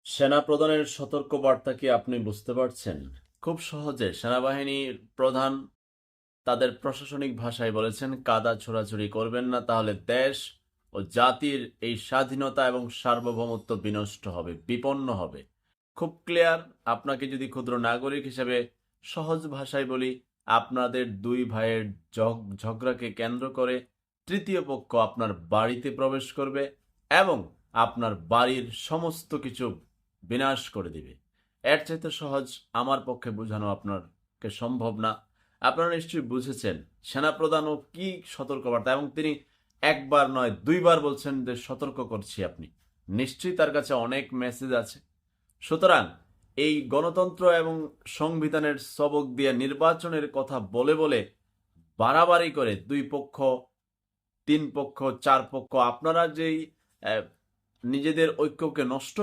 সেনাপ্রধানের সতর্কবার্তা কি আপনি বুঝতে পারছেন? খুব সহজে সেনাবাহিনীর প্রধান তাদের প্রশাসনিক ভাষায় বলেছেন, কাদা ছোড়াছুড়ি করবেন না, তাহলে দেশ ও জাতির এই স্বাধীনতা এবং সার্বভৌমত্ব বিনষ্ট হবে, বিপন্ন হবে। খুব ক্লিয়ার। আপনাকে যদি ক্ষুদ্র নাগরিক হিসেবে সহজ ভাষায় বলি, আপনাদের দুই ভাইয়ের ঝগড়াকে কেন্দ্র করে তৃতীয় পক্ষ আপনার বাড়িতে প্রবেশ করবে এবং আপনার বাড়ির সমস্ত কিছু বিনাশ করে দিবে। এর চাইতে সহজ আমার পক্ষে বোঝানো আপনাকে সম্ভব না। আপনারা নিশ্চয়ই বুঝেছেন সেনাপ্রধানও কি সতর্কবার্তা, এবং তিনি একবার নয় দুইবার বলছেন যে সতর্ক করছি। আপনি নিশ্চয়ই তার কাছে অনেক মেসেজ আছে। সুতরাং এই গণতন্ত্র এবং সংবিধানের সবক দিয়ে নির্বাচনের কথা বলে বলে বাড়াবাড়ি করে দুই পক্ষ, তিন পক্ষ, চার পক্ষ, আপনারা যেই নিজেদের ঐক্যকে নষ্ট